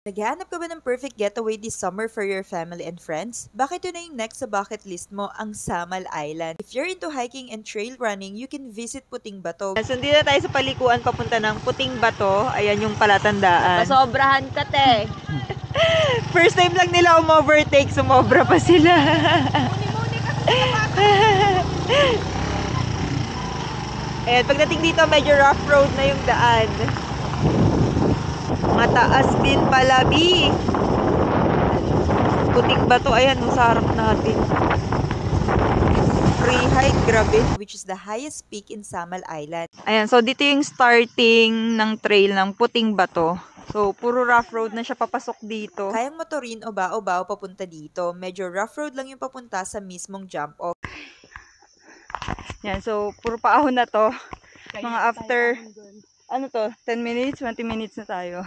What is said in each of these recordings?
Naghahanap ka ba ng perfect getaway this summer for your family and friends? Baka ito na yung next sa bucket list mo, ang Samal Island. If you're into hiking and trail running, you can visit Puting Bato. So, hindi na tayo sa palikuan papunta ng Puting Bato. Ayan yung palatandaan. Pasobrahan ka, te. First time lang nila overtake, sumobra pa sila. Ayan, pagdating dito, medyo rough road na yung daan. Mataas din pala, B. Puting Bato, ayan, sa harap natin. Free hike, grabe. Which is the highest peak in Samal Island. Ayan, so dito yung starting ng trail ng Puting Bato. So, puro rough road na siya papasok dito. Kayang motorin o bao-bao papunta dito. Medyo rough road lang yung papunta sa mismong jump off. Yan, so, puro paahon na to. Mga after, ano to, 10 minutes, 20 minutes na tayo.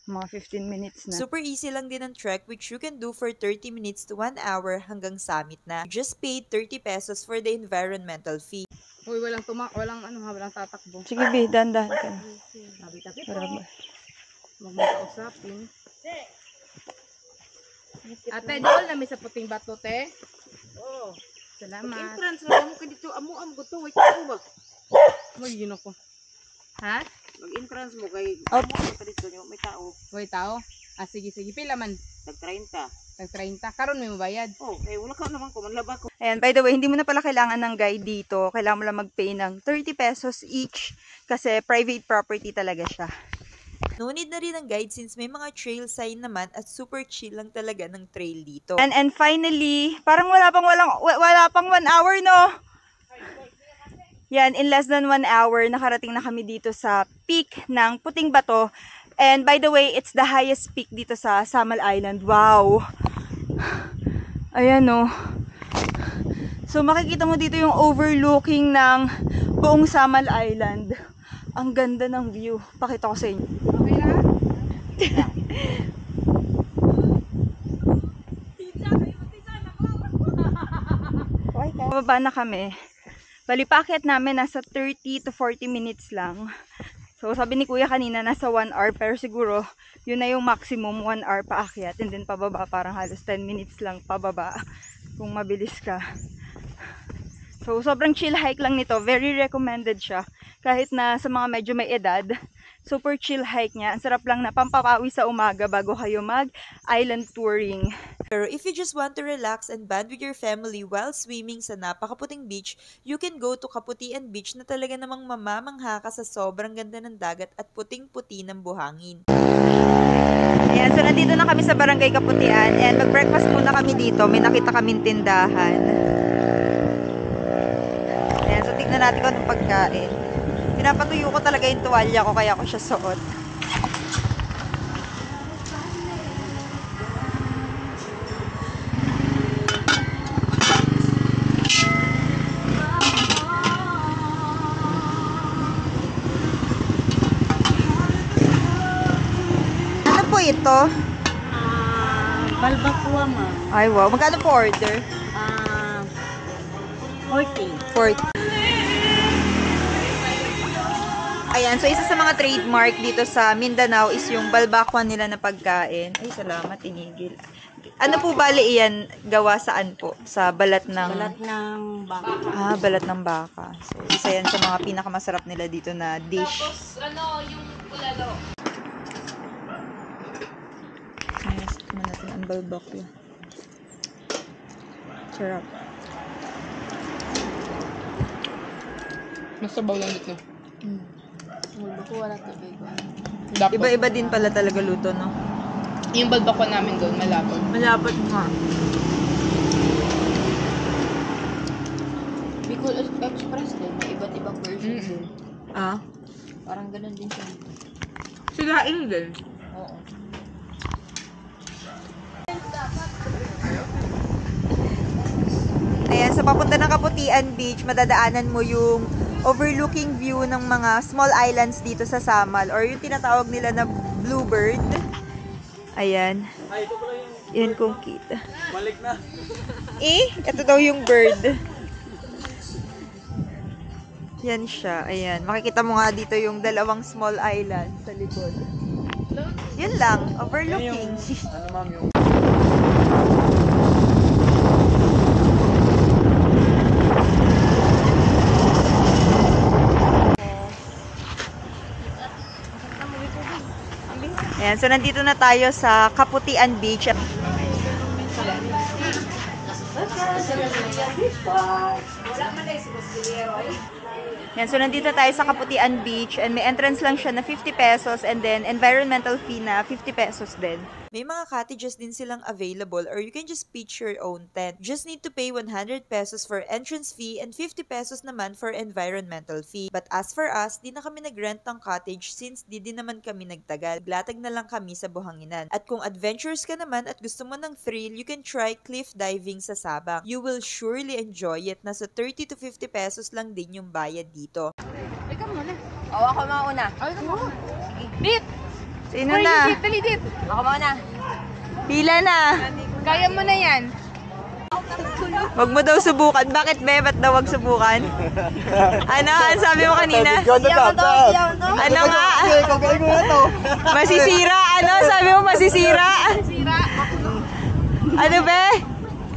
Mga 15 minutes na. Super easy lang din ang trek which you can do for 30 minutes to 1 hour hanggang summit na. You just paid 30 pesos for the environmental fee. Uy, walang walang tatakbo. Sige, B, dandan ka. Sabi-tabi ko. Huwag mo kausapin. Ate, doon namin sa Puting Bato, te. Oo. Salamat. Mag-entrance na mo ka dito. Amo-am ko to. Wait ako ba? Uy, yun ako. Ha? Mag-entrance mo kay Oh. amo ka dito. May tao. Uy, tao? Ah, sige. Pila man? Tag-30. Tag-30. Karon may mabayad. Oh, wala ka naman ko. Manlaba ko. Ayan, by the way, hindi mo na pala kailangan ng guide dito. Kailangan mo lang mag-pay ng 30 pesos each kasi private property talaga siya. No need na rin ng guide since may mga trail sign naman at super chill lang talaga ng trail dito. And finally, parang wala pang 1 hour, no? Yan, in less than 1 hour, nakarating na kami dito sa peak ng Puting Bato. And by the way, it's the highest peak dito sa Samal Island. Wow! Ayan, no? So, makikita mo dito yung overlooking ng buong Samal Island. Ang ganda ng view. Pakita ko sa inyo. Okay na? Pababa na kami. Bali, paakyat namin nasa 30 to 40 minutes lang. So, sabi ni Kuya kanina nasa 1 hour. Pero siguro, yun na yung maximum 1 hour paakyat. And then pababa, parang halos 10 minutes lang pababa. Kung mabilis ka. So, sobrang chill hike lang nito. Very recommended siya. Kahit na sa mga medyo may edad. Super chill hike niya. Ang sarap lang na pampapawi sa umaga bago kayo mag-island touring. Pero if you just want to relax and bond with your family while swimming sa napakaputing beach, you can go to Kaputian Beach na talaga namang mamamangha ka sa sobrang ganda ng dagat at puting-puti ng buhangin. Ayan, so nandito na kami sa Barangay Kaputian and mag-breakfast muna kami dito. May nakita kaming tindahan. Ayan, so tignan natin kung anong pagkain. Pinapatuyo ko talaga yung tuwalya ko kaya ko siya suot. Ano po ito? Balbacoa, ma. Ay wow, magkano po order? 40. 40. Ayan, so isa sa mga trademark dito sa Mindanao is yung balbacoa nila na pagkain. Ay, salamat, tinigil. Ano po bali iyan? Gawa saan po? Sa balat ng... Balat ng baka. Ah, balat ng baka. So, isa yan sa mga pinakamasarap nila dito na dish. Tapos, ano, yung ulalo. Ayan, tikman natin ang balbacoa. Sarap. Mas sabaw lang dito. Balbacoa wala tubig. Iba-iba din pala talaga luto, no? Yung balbako namin doon, malapot. Malapot nga. Bicol Express din. May iba't ibang versions din. Ah? Parang ganun din siya. Sigain din. Oo. Ayan, sa papunta ng Kaputian Beach, madadaanan mo yung overlooking view ng mga small islands dito sa Samal or yung tinatawag nila na Bluebird. Ayan. Yan kung kita. Balik na. Ito daw yung bird. Yan siya. Ayan. Makikita mo nga dito yung dalawang small island sa likod. Yun lang, overlooking. Ano ma'am yung... Ayan, so nandito na tayo sa Kaputian Beach. Yan, so nandito tayo sa Kaputian Beach and may entrance lang siya na 50 pesos and then environmental fee na 50 pesos din. May mga cottages din silang available or you can just pitch your own tent. Just need to pay 100 pesos for entrance fee and 50 pesos naman for environmental fee. But as for us, di na kami nag-rent ng cottage since di din naman kami nagtagal. Latag na lang kami sa buhanginan. At kung adventurous ka naman at gusto mo ng thrill, you can try cliff diving sa Sabang. You will surely enjoy it. Nasa 30 to 50 pesos lang din yung bayad dito. Ikaw muna. Oo, ako mauna. Ay, ikaw muna. Dit! Sino na? Dit, dali, Dit. Ako mauna. Pila na. Kaya mo na yan. Wag mo daw subukan. Bakit, be? Ba't daw wag subukan? Ano? Ano sabi mo kanina? Ano nga? Masisira. Ano? Sabi mo masisira? Ano, be?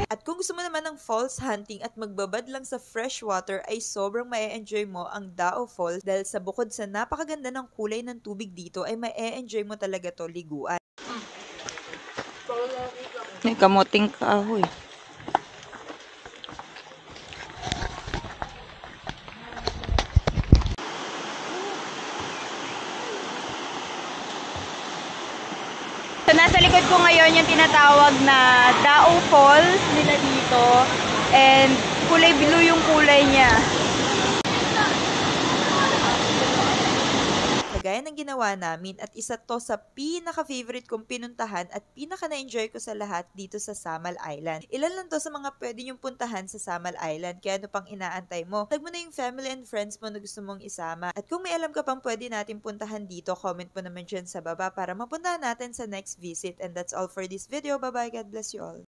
At kung gusto mo naman ng falls hunting at magbabad lang sa fresh water ay sobrang ma-enjoy mo ang Dao Falls dahil sa bukod sa napakaganda ng kulay ng tubig dito ay ma-enjoy mo talaga to liguan. May kamuting kahoy. So, nasa likod ko ngayon yung tinatawag na Dao Falls nila dito. And kulay blue yung kulay niya. Kagaya ng ginawa namin at isa to sa pinaka-favorite kong pinuntahan at pinaka-na-enjoy ko sa lahat dito sa Samal Island. Ilan lang to sa mga pwede nyong puntahan sa Samal Island, kaya ano pang inaantay mo? Tag mo na yung family and friends mo na gusto mong isama. At kung may alam ka pang pwede natin puntahan dito, comment mo naman dyan sa baba para mapuntahan natin sa next visit. And that's all for this video. Bye-bye. God bless you all.